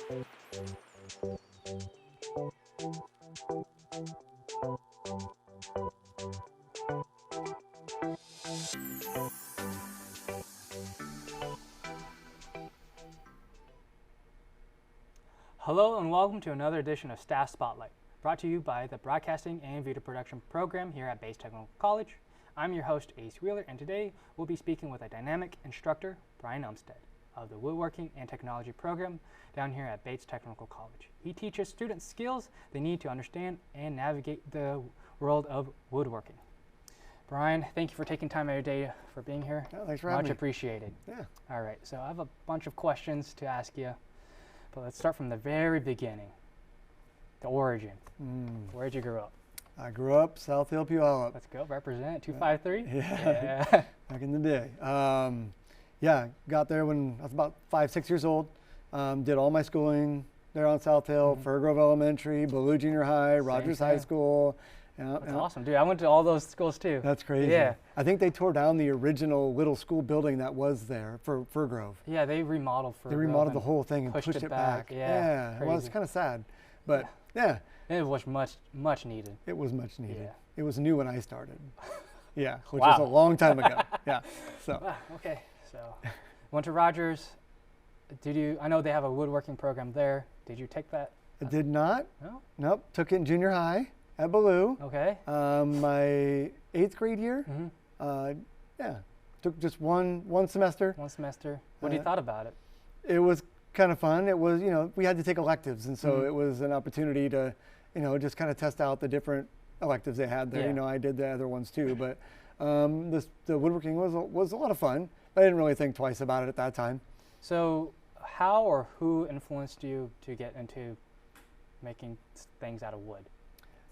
Hello and welcome to another edition of Staff Spotlight, brought to you by the Broadcasting and Video Production program here at Bates Technical College. I'm your host, Ace Wheeler, and today we'll be speaking with a dynamic instructor, Brian Umpstead, of the Woodworking and Technology program down here at Bates Technical College. He teaches students skills they need to understand and navigate the world of woodworking. Brian, thank you for taking time out of your day for being here. Oh, thanks for having me. Much appreciated. Yeah. All right, so I have a bunch of questions to ask you. But let's start from the very beginning, the origin. Where'd you grow up? I grew up South Hill, Puyallup. Let's go, represent, 253? Yeah, back in the day. Yeah, got there when I was about 5, 6 years old. Did all my schooling there on South Hill, Fir Grove Elementary, Ballou Junior High, Rogers High School. That's awesome, dude. I went to all those schools too. That's crazy. Yeah. I think they tore down the original little school building that was there for Fir Grove. Yeah, they remodeled Fir Grove. They remodeled the whole thing and pushed pushed it back. Yeah, well, it's kind of sad, but yeah. It was much needed. It was much needed. Yeah. It was new when I started. Yeah, which Wow. was a long time ago. Yeah. So. Wow, okay, so went to Rogers. I know they have a woodworking program there. Did you take that? I did not. No? Nope. Took it in junior high at Ballou. Okay. My 8th grade year. Yeah. Took just one semester. One semester. What do you thought about it? It was kind of fun. It was, we had to take electives, and so it was an opportunity to, just kind of test out the different electives they had there. Yeah. I did the other ones too, but the woodworking was a lot of fun. I didn't really think twice about it at that time. So how or who influenced you to get into making things out of wood?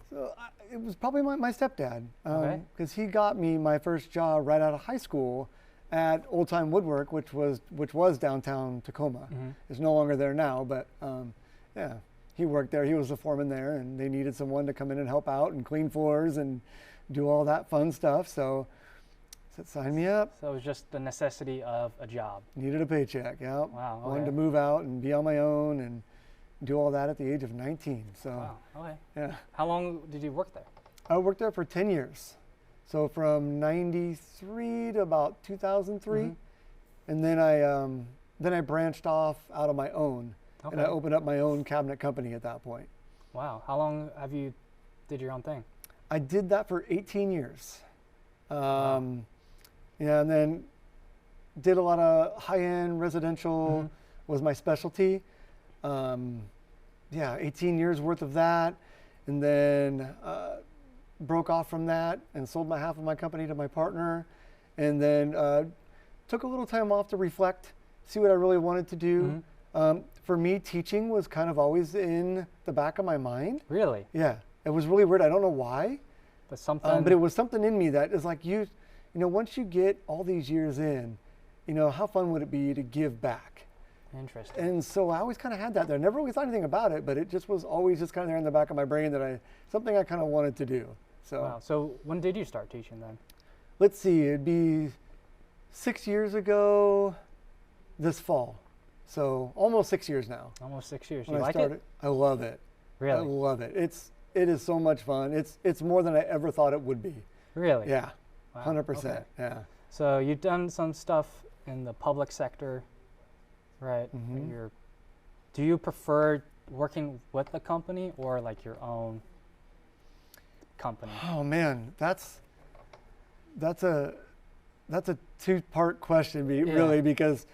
So it was probably my stepdad, Okay. because he got me my first job right out of high school at Old Time Woodwork, which was downtown Tacoma. It's no longer there now, but yeah, he worked there. He was the foreman there, and they needed someone to come in and help out and clean floors and do all that fun stuff. So sign me up. So it was just the necessity of a job. Needed a paycheck. Yeah. Wow. Okay. Wanted to move out and be on my own and do all that at the age of 19. So Wow. Okay. yeah. How long did you work there? I worked there for 10 years. So from 93 to about 2003. And then I branched off out on my own. Okay. And I opened up my own cabinet company at that point. Wow. How long have you did your own thing? I did that for 18 years. Yeah, and then did a lot of high-end residential was my specialty. Yeah, 18 years worth of that. And then broke off from that and sold my half of my company to my partner. And then took a little time off to reflect, see what I really wanted to do. For me, teaching was kind of always in the back of my mind. Really? Yeah, it was really weird. I don't know why. But something. But it was something in me that is like, once you get all these years in, how fun would it be to give back? Interesting. And so I always kind of had that there. Never really thought anything about it, but it just was always just kind of there in the back of my brain that something I kind of wanted to do. So. Wow. So when did you start teaching then? Let's see, it'd be 6 years ago this fall. So almost 6 years now. Almost 6 years. When You I like started, it? I love it. Really? I love it. It is so much fun. It's more than I ever thought it would be. Really? Yeah, Wow. 100%. Okay. Yeah. So you've done some stuff in the public sector, right? Do you prefer working with a company or like your own company? Oh man, that's a two-part question, really, because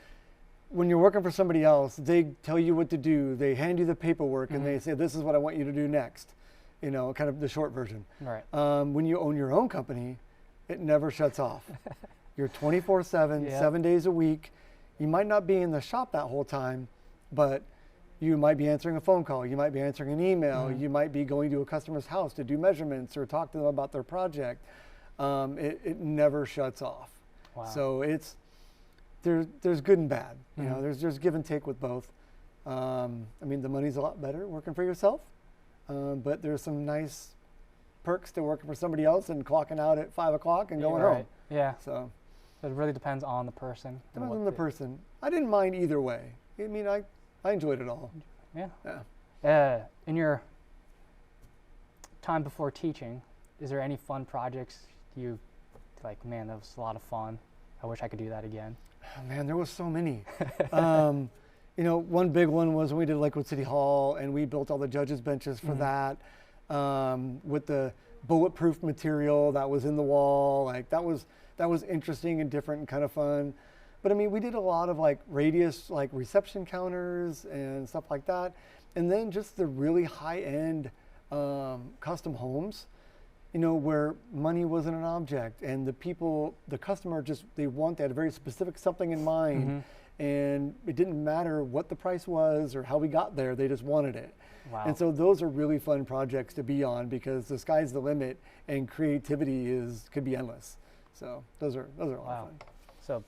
when you're working for somebody else, they tell you what to do. They hand you the paperwork and they say, "This is what I want you to do next." Kind of the short version. Right. When you own your own company, it never shuts off. You're 24/7, 7 days a week. You might not be in the shop that whole time, but you might be answering a phone call. You might be answering an email. You might be going to a customer's house to do measurements or talk to them about their project. It never shuts off. Wow. So there's good and bad. There's give and take with both. I mean, the money's a lot better working for yourself, but there's some nice perks to working for somebody else and clocking out at 5 o'clock and going home. Yeah. So it really depends on the person. depends on the person. I didn't mind either way. I mean, I enjoyed it all. Yeah. In your time before teaching, is there any fun projects you like, man, that was a lot of fun, I wish I could do that again? Oh, man, there was so many. You know, one big one was when we did Lakewood City Hall, and we built all the judges' benches for that with the bulletproof material that was in the wall. Like that was interesting and different and kind of fun. But I mean, we did a lot of like radius, like reception counters and stuff like that. And then just the really high-end custom homes, you know, where money wasn't an object and the customer just, they had a very specific something in mind. And it didn't matter what the price was or how we got there, they just wanted it. Wow. And so those are really fun projects to be on because the sky's the limit and creativity could be endless. So those are a lot of fun. So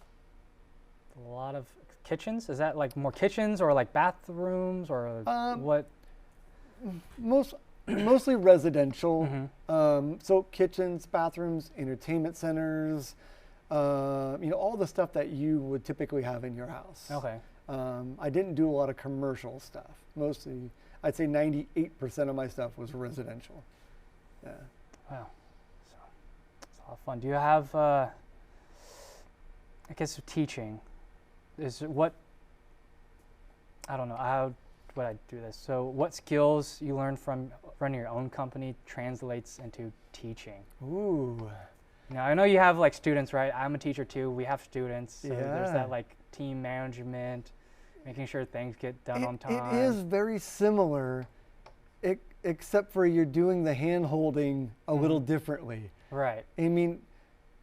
a lot of kitchens, is that like more kitchens or like bathrooms or what? Mostly residential. So kitchens, bathrooms, entertainment centers, you know, all the stuff that you would typically have in your house. Okay. I didn't do a lot of commercial stuff. Mostly, I'd say 98% of my stuff was residential. Yeah. Wow. So it's a lot of fun. Do you have, I guess, teaching? I don't know, how would I do this? So what skills you learn from running your own company translates into teaching? Ooh. Now, I know you have like students, right? I'm a teacher too. We have students. So there's that like team management, making sure things get done on time. It is very similar, except for you're doing the hand holding a little differently. Right. I mean,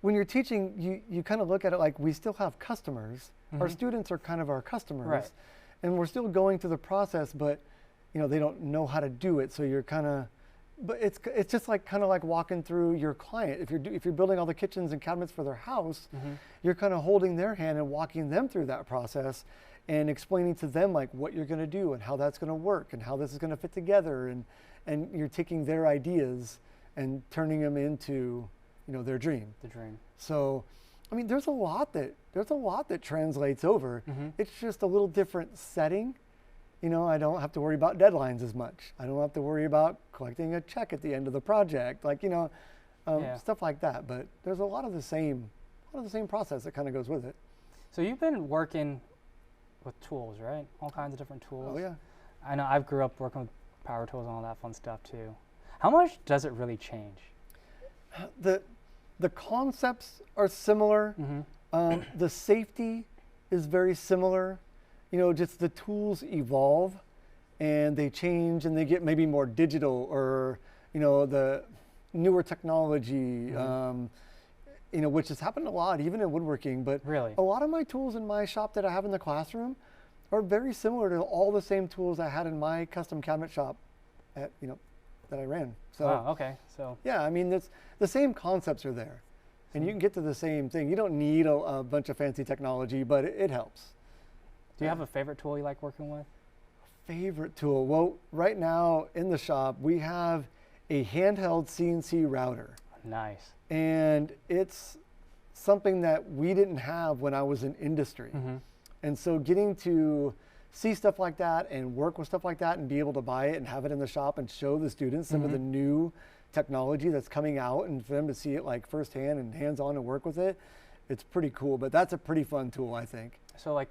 when you're teaching, you kind of look at it like we still have customers. Our students are kind of our customers. Right. And we're still going through the process, but you know, they don't know how to do it. So you're kind of, but it's just like kind of like walking through your client. If you're building all the kitchens and cabinets for their house, you're kind of holding their hand and walking them through that process and explaining to them like what you're going to do and how that's going to work and how this is going to fit together, and you're taking their ideas and turning them into, you know, their dream. The dream. So, I mean, there's a lot that translates over. It's just a little different setting. You know, I don't have to worry about deadlines as much. I don't have to worry about collecting a check at the end of the project, like, you know, stuff like that. But there's a lot of the same process that kind of goes with it. So you've been working with tools, right? All kinds of different tools. Oh yeah. I know I've grew up working with power tools and all that fun stuff too. How much does it really change? The concepts are similar. The safety is very similar. You know, just the tools evolve and they change and they get maybe more digital, or, you know, the newer technology, you know, which has happened a lot, even in woodworking. But really, a lot of my tools in my shop that I have in the classroom are very similar to all the same tools I had in my custom cabinet shop that I ran. So, wow, okay. So yeah, I mean, the same concepts are there. And you can get to the same thing. You don't need a bunch of fancy technology, but it helps. Do you have a favorite tool you like working with? Favorite tool? Well, right now in the shop, we have a handheld CNC router. Nice. And it's something that we didn't have when I was in industry. And so getting to see stuff like that and work with stuff like that and be able to buy it and have it in the shop and show the students some of the new technology that's coming out, and for them to see it like firsthand and hands-on and work with it, it's pretty cool. But that's a pretty fun tool, I think. So like,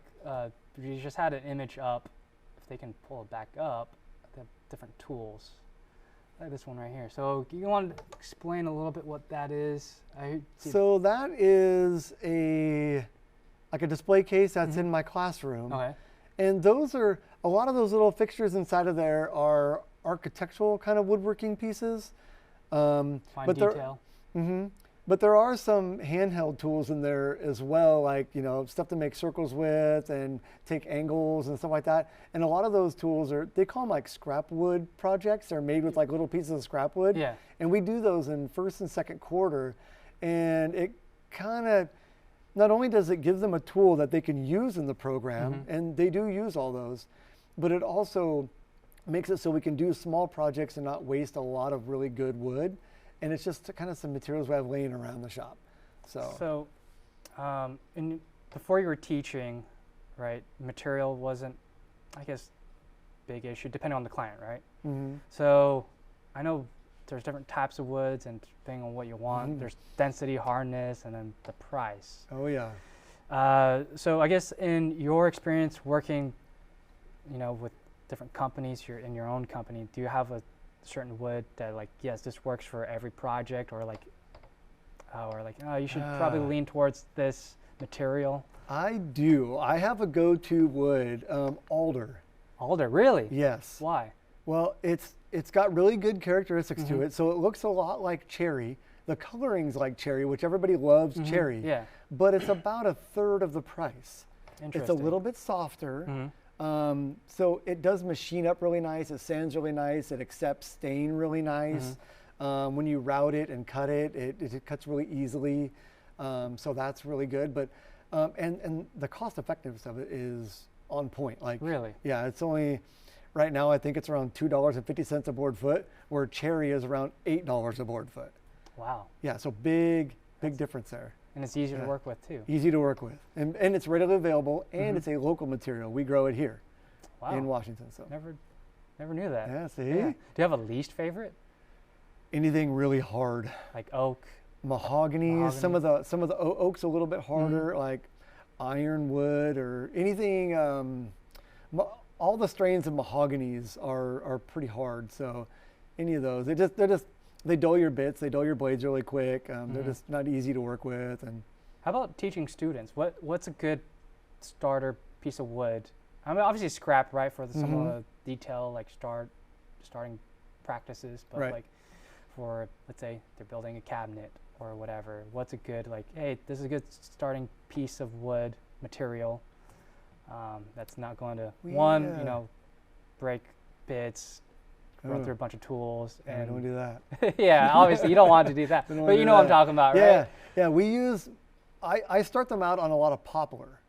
you just had an image up. If they can pull it back up, the different tools. Like this one right here. So you want to explain a little bit what that is? So that is like a display case that's in my classroom. Okay. And those are, a lot of those little fixtures inside of there are architectural kind of woodworking pieces. Fine detail. But there are some handheld tools in there as well, like, you know, stuff to make circles with and take angles and stuff like that. And a lot of those tools they call them like scrap wood projects. They're made with like little pieces of scrap wood. Yeah. And we do those in first and second quarter. And it kind of, not only does it give them a tool that they can use in the program, and they do use all those, but it also makes it so we can do small projects and not waste a lot of really good wood. And it's just kind of some materials we have laying around the shop. So before you were teaching, right, material wasn't, I guess, big issue depending on the client, right? Mm-hmm. So I know there's different types of woods, and depending on what you want, there's density, hardness, and then the price. Oh yeah. So I guess in your experience working, with different companies, you're in your own company, do you have a certain wood that like, yes, this works for every project, or like, you should probably lean towards this material? I do. I have a go-to wood, alder. Alder, really? Yes. Why? Well, it's got really good characteristics to it. So it looks a lot like cherry. The coloring's like cherry, which everybody loves cherry. Yeah. But it's about a third of the price. Interesting. It's a little bit softer. So it does machine up really nice. It sands really nice. It accepts stain really nice. When you route it and cut it, it cuts really easily. So that's really good. But and the cost effectiveness of it is on point. Like, really? Yeah, it's only right now I think it's around $2.50 a board foot, where cherry is around $8 a board foot. Wow. Yeah, so big difference there. And it's easier to work with too. Easy to work with, and it's readily available, and it's a local material. We grow it here in Washington. So never knew that. Yeah, see? Yeah. Do you have a least favorite? Anything really hard. Like oak? Mahogany. Some of the oak's a little bit harder, like ironwood or anything. All the strains of mahoganies are pretty hard. So any of those, they dull your bits, they dull your blades really quick. They're just not easy to work with. And how about teaching students? What's a good starter piece of wood? I mean, obviously scrap, right, for some of the detail, like starting practices, but like for, let's say they're building a cabinet or whatever, what's a good, like, hey, this is a good starting piece of wood material that's not going to break bits, run through a bunch of tools. And don't do that. Yeah, obviously you don't want to do that, but you know what I'm talking about, right? Yeah, we use, I start them out on a lot of poplar.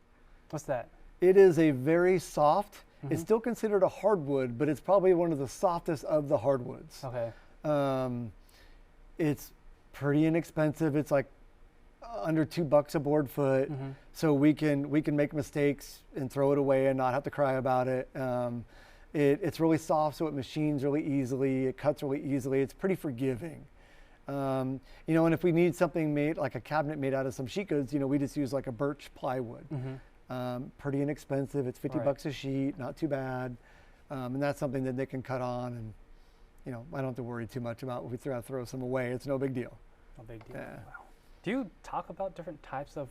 What's that? It is a very soft, it's still considered a hardwood, but it's probably one of the softest of the hardwoods. Okay. It's pretty inexpensive. It's like under $2 a board foot. So we can make mistakes and throw it away and not have to cry about it. It's really soft, so it machines really easily. It cuts really easily. It's pretty forgiving. And if we need something made, like a cabinet made out of some sheet goods, we just use like a birch plywood. Pretty inexpensive. It's $50 a sheet, not too bad. And that's something that they can cut on, and I don't have to worry too much about if we throw some away. It's no big deal. No big deal. Yeah. Wow. Do you talk about different types of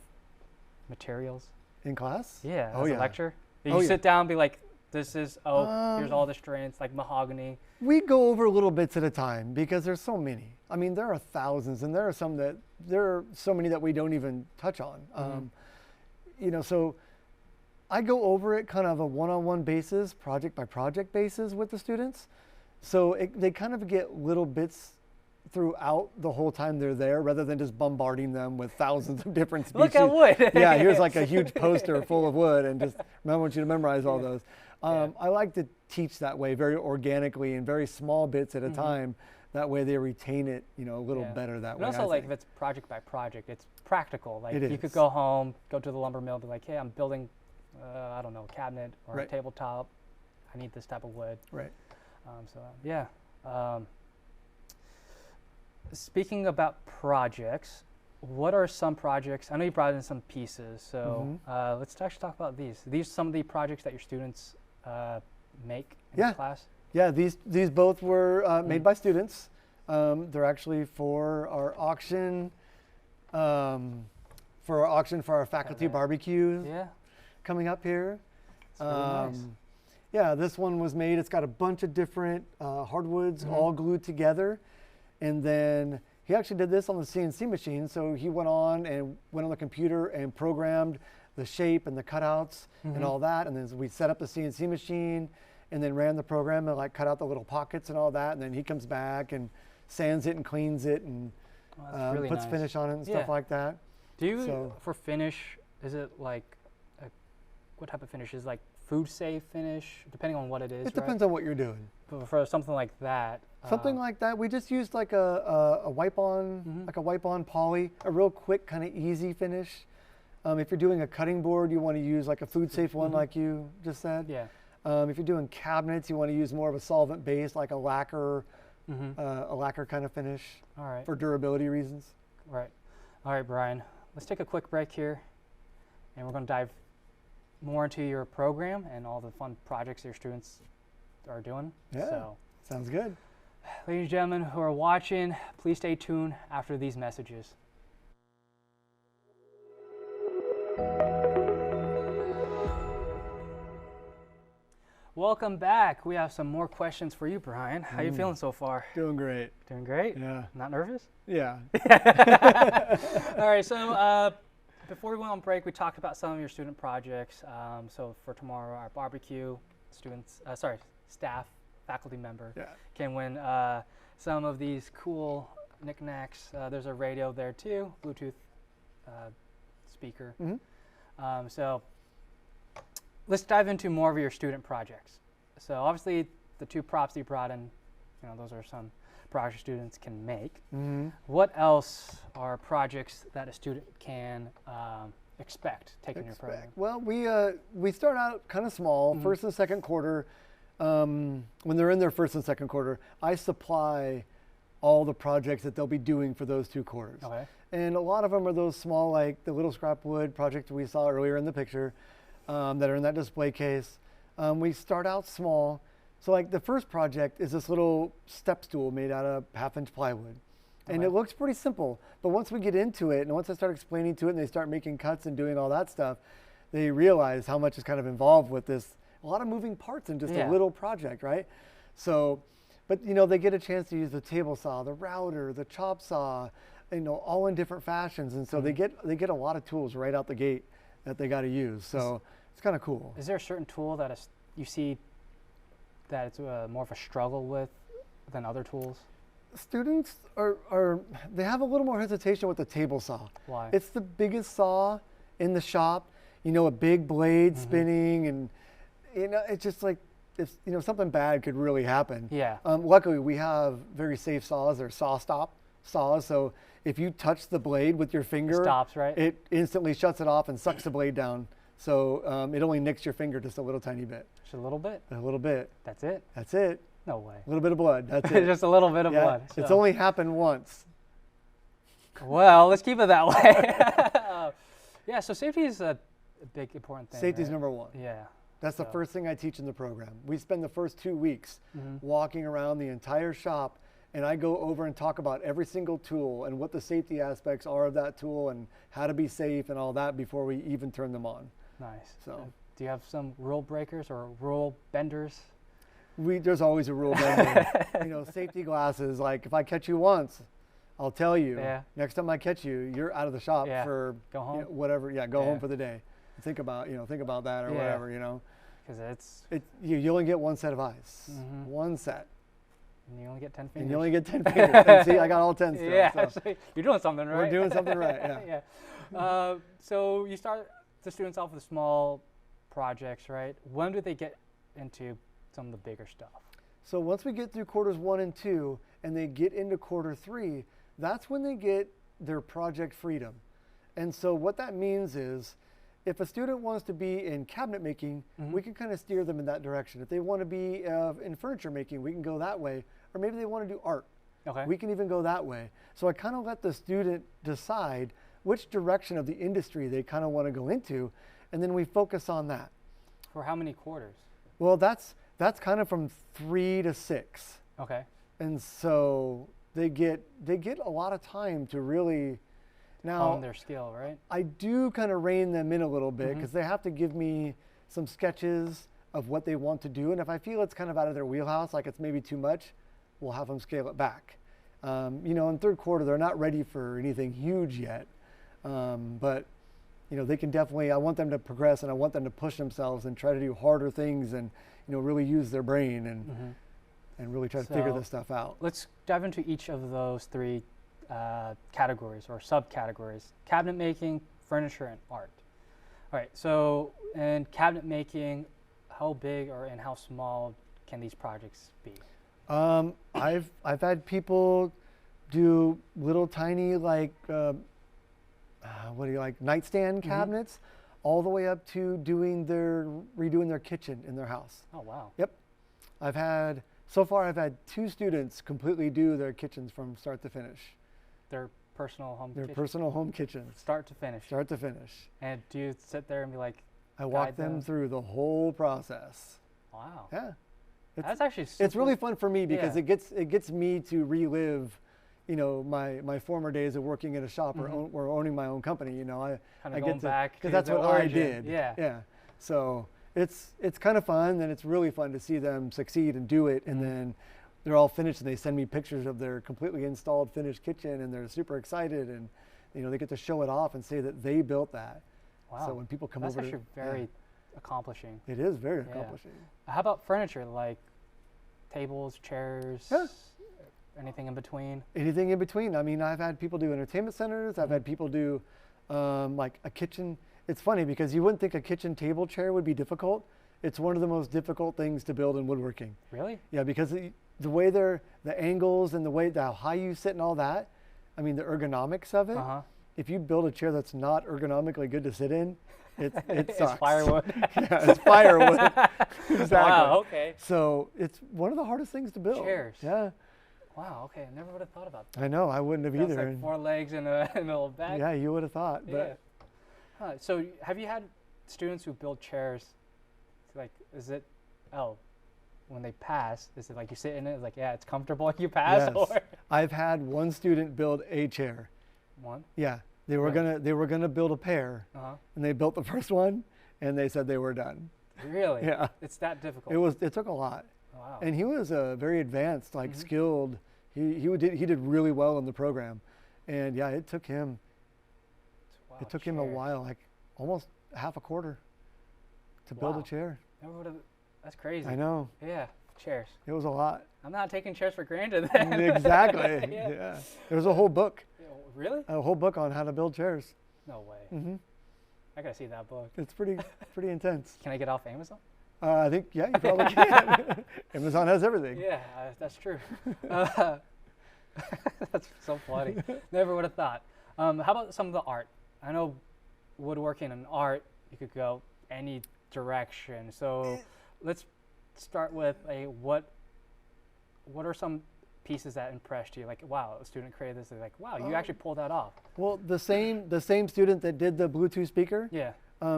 materials in class? Yeah. As a lecture? Do you Oh, sit down and be like, this is oak, here's all the strains, like mahogany? We go over little bits at a time because there's so many. I mean, there are thousands, and there are so many that we don't even touch on. So I go over it kind of a one-on-one basis, project by project basis with the students. So they kind of get little bits throughout the whole time they're there, rather than just bombarding them with thousands of different species. Look at wood. Yeah, here's like a huge poster full of wood, and I want you to memorize all those. I like to teach that way, very organically and very small bits at a time. That way they retain it, a little better that way. And also, like, if it's project by project, it's practical. Like, you could go home, go to the lumber mill, be like, hey, I'm building, I don't know, a cabinet or a tabletop. I need this type of wood. Right. Speaking about projects, what are some projects? I know you brought in some pieces, so let's actually talk about these. Are these some of the projects that your students make in class? Yeah, these both were made by students. They're actually for our auction, for our faculty barbecue coming up here. Really nice. Yeah, this one was made. It's got a bunch of different hardwoods all glued together. And then he actually did this on the CNC machine. So he went on the computer and programmed the shape and the cutouts and all that. And then we set up the CNC machine and then ran the program and like cut out the little pockets and all that. And then he comes back and sands it and cleans it and really puts nice finish on it and stuff like that. Do you, for finish, is it like, what type of finish? Is like food safe finish, depending on what it is? It depends on what you're doing. But for something like that. Something like that, we just used like a wipe-on, like a wipe-on poly, a real quick kind of easy finish. If you're doing a cutting board, you want to use like a food safe one, like you just said. Yeah. If you're doing cabinets, you want to use more of a solvent base, like a lacquer kind of finish. All right. For durability reasons. Right. All right, Brian. Let's take a quick break here, and we're going to dive more into your program and all the fun projects your students are doing. Yeah. So, sounds good. ladies and gentlemen who are watching, please stay tuned after these messages. Welcome back. We have some more questions for you, Brian. How you feeling so far? Doing great. Doing great? Yeah. Not nervous? Yeah. All right, so before we went on break, we talked about some of your student projects. So for tomorrow, our barbecue, staff, faculty member can win some of these cool knickknacks. There's a radio there too, Bluetooth speaker. So let's dive into more of your student projects. So obviously the two props you brought in, those are some projects students can make. What else are projects that a student can expect taking your program? Well, we start out kind of small, first and second quarter. When they're in their first and second quarter, I supply all the projects that they'll be doing for those 2 quarters. Okay. And a lot of them are those small, like the little scrap wood project we saw earlier in the picture, that are in that display case. We start out small. So like the first project is this little step stool made out of 1/2-inch plywood. And it looks pretty simple, but once we get into it and once I start explaining to it and they start making cuts and doing all that stuff, they realize how much is kind of involved with this. A lot of moving parts in just a little project, right? So, but they get a chance to use the table saw, the router, the chop saw, all in different fashions. And so they get a lot of tools right out the gate that they got to use. So it's kind of cool. Is there a certain tool that you see that it's more of a struggle with than other tools? Students they have a little more hesitation with the table saw. Why? It's the biggest saw in the shop, a big blade spinning, and it's just like, if something bad could really happen. Yeah. Luckily we have very safe saws. They're saw stop saws, so if you touch the blade with your finger, it stops, right? It instantly shuts it off and sucks the blade down. So it only nicks your finger just a little tiny bit. Just a little bit? A little bit. That's it? That's it. No way. A little bit of blood. That's it. Just a little bit of blood. So. It's only happened once. Well, let's keep it that way. Yeah, so safety is a big, important thing. Safety is right? number one. Yeah. That's the first thing I teach in the program. We spend the first 2 weeks walking around the entire shop, and I go over and talk about every single tool and what the safety aspects are of that tool and how to be safe and all that before we even turn them on. Nice. So, do you have some rule breakers or rule benders? There's always a rule bender. Safety glasses. Like if I catch you once, I'll tell you. Yeah. Next time I catch you, you're out of the shop for go home. Whatever. Yeah, go home for the day. Think about that or whatever. Because you only get one set of eyes. One set. And you only get 10 fingers. And you only get 10 fingers. And see, I got all 10 still. Yeah, so. You're doing something right. We're doing something right, yeah. So you start the students off with small projects, right? When do they get into some of the bigger stuff? So once we get through quarters 1 and 2 and they get into quarter 3, that's when they get their project freedom. And so what that means is if a student wants to be in cabinet making, we can kind of steer them in that direction. If they want to be in furniture making, we can go that way. Or maybe they want to do art. Okay. We can even go that way. So I kind of let the student decide which direction of the industry they kind of want to go into, and then we focus on that. For how many quarters? Well, that's kind of from 3 to 6. Okay. And so they get a lot of time to really hone their skill, right? I do kind of rein them in a little bit because they have to give me some sketches of what they want to do, and if I feel it's kind of out of their wheelhouse, like it's maybe too much, we'll have them scale it back. In third quarter, they're not ready for anything huge yet, but they can definitely. I want them to progress, and I want them to push themselves and try to do harder things, and really use their brain and really try to figure this stuff out. Let's dive into each of those 3 categories or subcategories: cabinet making, furniture, and art. All right. So in cabinet making, how big and how small can these projects be? I've had people do little tiny nightstand cabinets all the way up to redoing their kitchen in their house. Oh, wow. Yep. So far I've had 2 students completely do their kitchens from start to finish. Their personal home Their kitchen? personal home kitchens. Start to finish. Start to finish. And do you sit there and be like, I walk them through the whole process. wow. Yeah. That's actually super. It's really fun for me because Yeah. it gets me to relive, my former days of working at a shop or owning my own company. I Kind of get going to, back because to that's the what origin. I did. Yeah. Yeah. So it's kind of fun, and it's really fun to see them succeed and do it, and then they're all finished, and they send me pictures of their completely installed finished kitchen, and they're super excited, and they get to show it off and say that they built that. Wow. So when people come That's over, actually very accomplishing. it is very accomplishing. How about furniture, like tables, chairs, Yeah. anything in between? Anything in between. I mean, I've had people do entertainment centers. I've had people do like a kitchen. It's funny because you wouldn't think a kitchen table chair would be difficult. It's one of the most difficult things to build in woodworking. Really? Yeah, because the way the angles and how high you sit and all that, I mean, the ergonomics of it, if you build a chair that's not ergonomically good to sit in, it sucks. It's firewood. Yeah, it's firewood. Exactly. Wow, okay. So it's one of the hardest things to build. Chairs. Yeah. Wow, okay. I never would have thought about that. I know, I wouldn't have That's either. like 4 legs and a little back. Yeah, you would have thought. Yeah. But Huh. So have you had students who build chairs, like, when they pass, is it like you sit in it, it's like, yeah, it's comfortable, you pass? yes, Or I've had one student build a chair. one? Yeah, they were gonna build a pair, and they built the first one, and they said they were done. Really? Yeah. It's that difficult? It took a lot. Wow. And he was very advanced, like skilled. He did really well in the program, and yeah, it took him. Wow, It took him a while, like almost half a quarter, to build a chair. Never would have. That's crazy. I know. Yeah, chairs. It was a lot. I'm not taking chairs for granted then. Exactly. Yeah. Yeah. There's a whole book. Really? A whole book on how to build chairs. No way. Hmm. I gotta see that book. It's pretty intense. Can I get off Amazon? I think, yeah, you probably can. Amazon has everything. Yeah, that's true. That's so funny. Never would have thought. How about some of the art? I know woodworking and art, you could go any direction. So let's start with what are some pieces that impressed you? Like, wow, a student created this. They're like, wow, you actually pulled that off. Well, the same student that did the Bluetooth speaker, Yeah.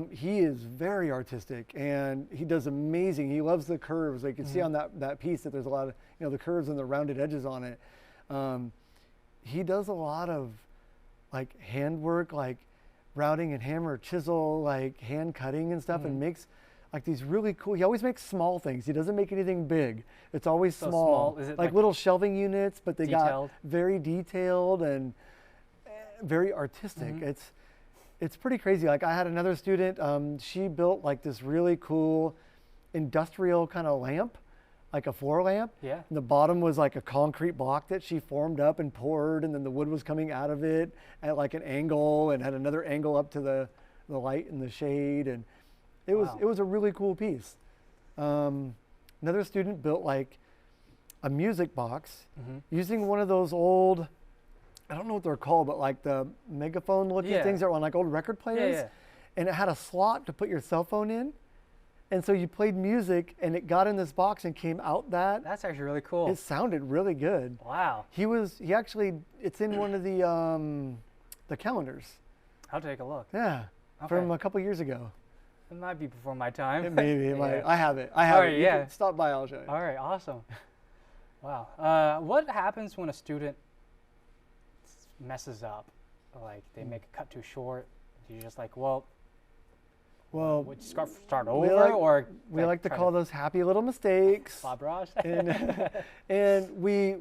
he is very artistic, and he does amazing. He loves the curves. Like you can see on that piece that there's a lot of the curves and the rounded edges on it. He does a lot of like handwork, like routing and hammer, chisel, like hand cutting and stuff, and makes like these really cool. He always makes small things. He doesn't make anything big. It's always So small. Is it like little shelving units, but they detailed? got very detailed and very artistic. It's pretty crazy. Like I had another student, she built like this really cool industrial kind of lamp, like a floor lamp. Yeah. And the bottom was like a concrete block that she formed up and poured, and then the wood was coming out of it at like an angle, and had another angle up to the light and the shade, and it was a really cool piece. Another student built like a music box using one of those old, I don't know what they're called, but like the megaphone looking things that were on like old record players. Yeah. And it had a slot to put your cell phone in. And so you played music and it got in this box and came out that. That's actually really cool. It sounded really good. Wow. He actually, it's in one of the calendars. I'll take a look. Yeah. Okay. From a couple years ago. It might be before my time. It maybe. It might. Yeah. I have it. I have Alright, it. You yeah. can stop by, I'll show you. All right, awesome. Wow. What happens when a student messes up? Like they make a cut too short. You're just like, well, would you start over, or we like to call those happy little mistakes. Bob Ross? and we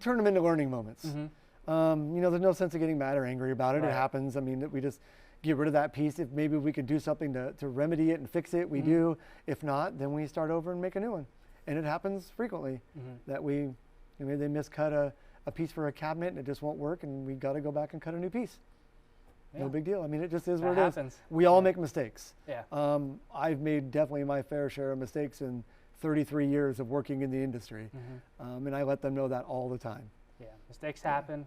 turn them into learning moments. There's no sense of getting mad or angry about it. Right. It happens. I mean, we just get rid of that piece. If maybe we could do something to remedy it and fix it, we do. If not, then we start over and make a new one. And it happens frequently that maybe they miscut a piece for a cabinet and it just won't work, and we got to go back and cut a new piece. Yeah. No big deal. I mean, it just is what That it happens. is. We all make mistakes. Yeah. I've made definitely my fair share of mistakes in 33 years of working in the industry, and I let them know that all the time. Yeah, mistakes happen.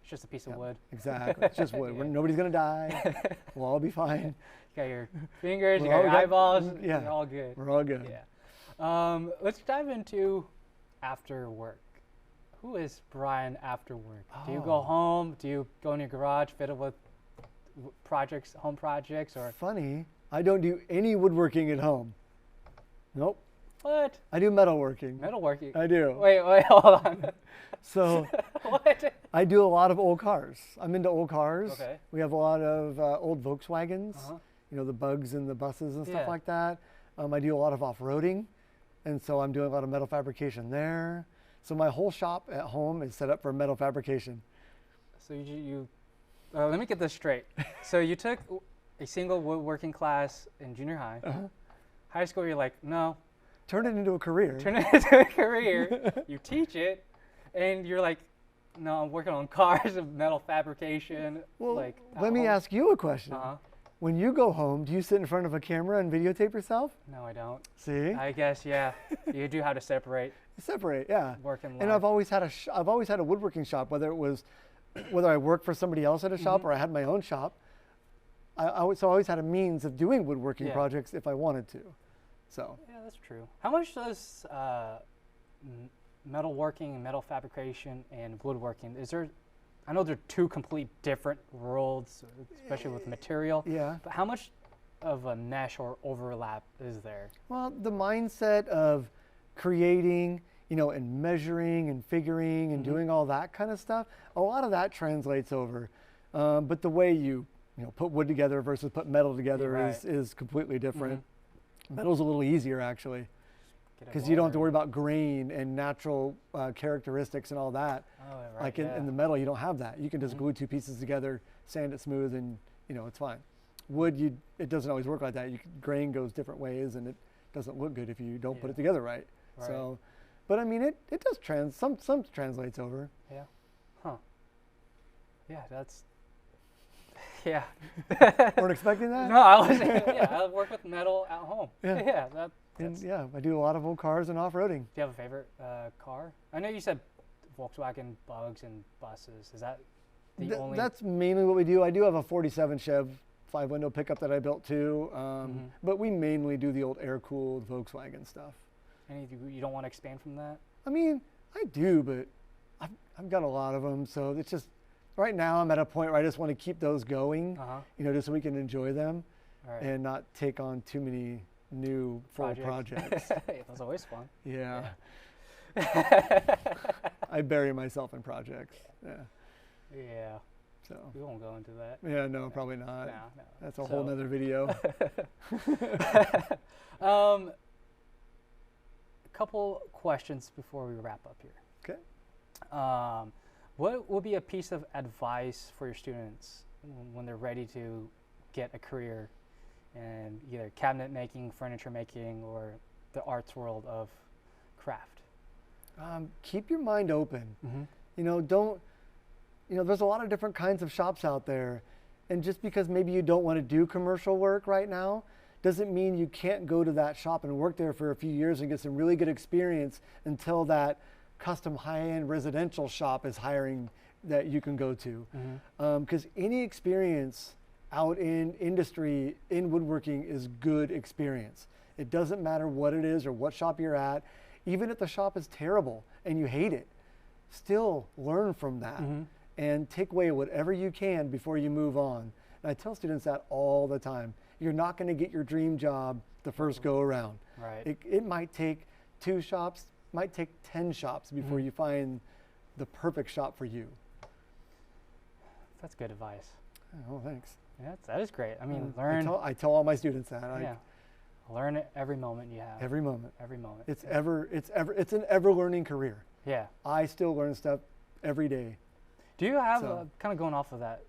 It's just a piece of wood. Exactly. It's just wood. Nobody's going to die. We'll all be fine. You got your fingers, you got your eyeballs. Yeah. You're all good. We're all good. Yeah. Let's dive into after work. Who is Brian after work? Do you go home? Do you go in your garage, fiddle with projects, home projects, or? Funny, I don't do any woodworking at home. Nope. What? I do metalworking. Metalworking? I do. Wait, hold on. So What? I do a lot of old cars. I'm into old cars. Okay. We have a lot of old Volkswagens, Uh-huh. you know, the bugs and the buses and stuff Yeah. like that. I do a lot of off-roading, and so I'm doing a lot of metal fabrication there. So my whole shop at home is set up for metal fabrication. So let me get this straight. So you took a single woodworking class in junior high. Uh-huh. High school, you're like, no, Turn it into a career. turn it into a career. You teach it, and you're like, no, I'm working on cars and metal fabrication. Well, like, let me ask you a question. Uh-huh. When you go home, do you sit in front of a camera and videotape yourself? No, I don't. See? I guess, yeah. You do have to separate Separate, yeah. work and life. And I've always had a woodworking shop, whether I worked for somebody else at a shop or I had my own shop. I always had a means of doing woodworking projects if I wanted to. So. Yeah, that's true. How much does metalworking and metal fabrication and woodworking, I know they're two complete different worlds, especially with material. Yeah. But how much of a mesh or overlap is there? Well, the mindset of creating, and measuring and figuring and doing all that kind of stuff, a lot of that translates over. But the way you put wood together versus put metal together is completely different. Metal's a little easier actually, because you don't have to worry about grain and natural characteristics and all that. Oh, right, Like in the metal, you don't have that. You can just glue two pieces together, sand it smooth, and it's fine. Wood, it doesn't always work like that. Grain goes different ways, and it doesn't look good if you don't put it together right. So, but I mean, it does some translates over. Yeah. Huh. Yeah, that's. Yeah. Weren't expecting that? No, I wasn't. Yeah, I work with metal at home. Yeah. Yeah, I do a lot of old cars and off-roading. Do you have a favorite car? I know you said Volkswagen bugs and buses. Is that the only? That's mainly what we do. I do have a 47 Chev 5-window pickup that I built too, but we mainly do the old air-cooled Volkswagen stuff. You don't want to expand from that? I mean, I do, but I've got a lot of them, so it's just, right now I'm at a point where I just want to keep those going, just so we can enjoy them and not take on too many new full projects. That's always fun. Yeah. I bury myself in projects. Yeah. So we won't go into that. Yeah, no, probably not. No. That's a whole nother video. A couple questions before we wrap up here. Okay. What would be a piece of advice for your students when they're ready to get a career in either cabinet making, furniture making, or the arts world of craft? Keep your mind open. There's a lot of different kinds of shops out there, and just because maybe you don't want to do commercial work right now doesn't mean you can't go to that shop and work there for a few years and get some really good experience until that custom high-end residential shop is hiring that you can go to. Because any experience out in industry in woodworking is good experience. It doesn't matter what it is or what shop you're at. Even if the shop is terrible and you hate it, still learn from that and take away whatever you can before you move on. And I tell students that all the time. You're not going to get your dream job the first go around. Right. It might take 2 shops, might take 10 shops before you find the perfect shop for you. That's good advice. Oh, thanks. Yeah, that is great. I mean, learn. I tell all my students that. Learn every moment you have. Every moment. Every moment. It's an ever learning career. Yeah. I still learn stuff every day. Do you have kind of going off of that,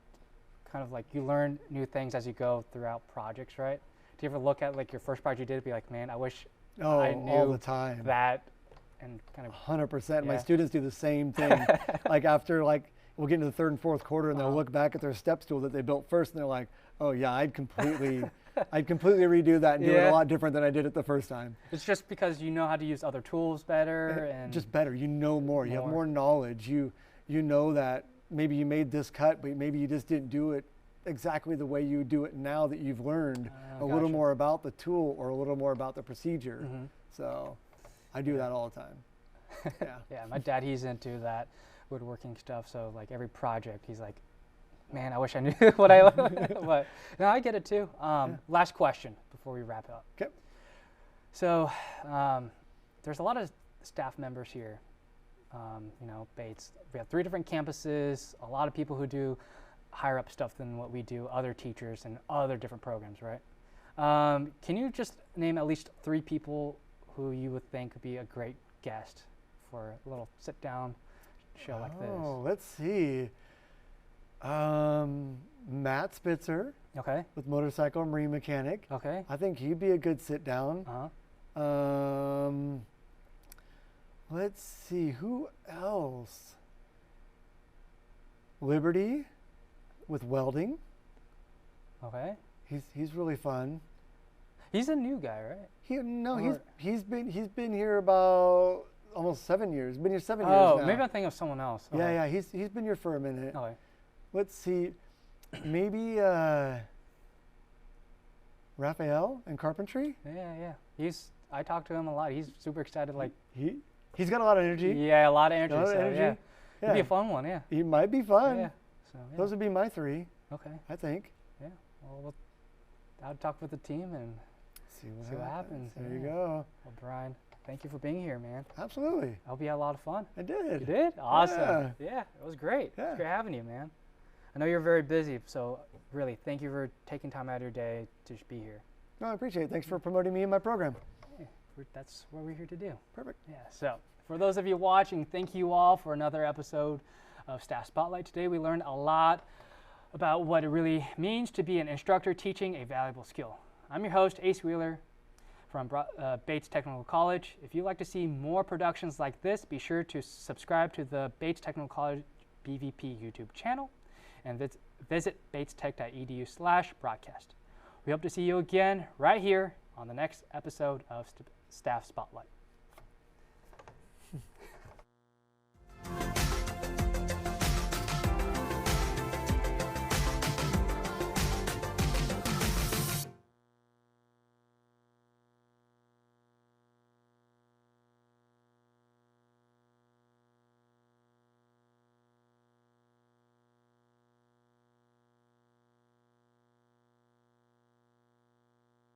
kind of like you learn new things as you go throughout projects, right? Do you ever look at like your first project you did and be like, man, I wish I knew all the time. that, and kind of 100%. My students do the same thing. Like after we'll get into the 3rd and 4th quarter and they'll look back at their step stool that they built first and they're like, oh yeah, I'd completely redo that and do it a lot different than I did it the first time. It's just because you know how to use other tools better and just better. You know more. You have more knowledge. You know that maybe you made this cut, but maybe you just didn't do it exactly the way you do it now that you've learned a little Gotcha. more about the tool or a little more about the procedure. Mm-hmm. So I do that all the time. Yeah. Yeah, my dad, he's into that woodworking stuff. So like every project, he's like, man, I wish I knew what I, but no, I get it too. Last question before we wrap up. Okay. So there's a lot of staff members here. You know, Bates, we have 3 different campuses, a lot of people who do higher up stuff than what we do, other teachers and other different programs, right? Can you just name at least 3 people who you would think would be a great guest for a little sit down show like this? Oh, let's see. Matt Spitzer. Okay. With Motorcycle and Marine Mechanic. Okay. I think he'd be a good sit down. Let's see, who else? Liberty with welding. Okay. He's really fun. He's a new guy, right? He's been here about almost 7 years. Been here 7 years now. Oh, maybe I'm thinking of someone else. Okay. Yeah, he's been here for a minute. Okay. Let's see, maybe Raphael in carpentry. Yeah. I talk to him a lot. He's super excited. Like he's got a lot of energy. Yeah, a lot of energy. A lot of so, energy. Yeah. Yeah. It'd be a fun one. Yeah. He might be fun. Yeah. So yeah. Those would be my 3. Okay. I think. Yeah. Well, I'll talk with the team and see what happens. There you go. Well, Brian, thank you for being here, man. Absolutely. I hope you had a lot of fun. I did. You did? Awesome. Yeah. It was great. Yeah. It's great having you, man. I know you're very busy, so really, thank you for taking time out of your day to be here. No, I appreciate it. Thanks for promoting me and my program. Yeah, that's what we're here to do. Perfect. Yeah, so for those of you watching, thank you all for another episode of Staff Spotlight. Today we learned a lot about what it really means to be an instructor teaching a valuable skill. I'm your host, Ace Wheeler from Bates Technical College. If you'd like to see more productions like this, be sure to subscribe to the Bates Technical College BVP YouTube channel and visit batestech.edu/broadcast. We hope to see you again right here on the next episode of Staff Spotlight.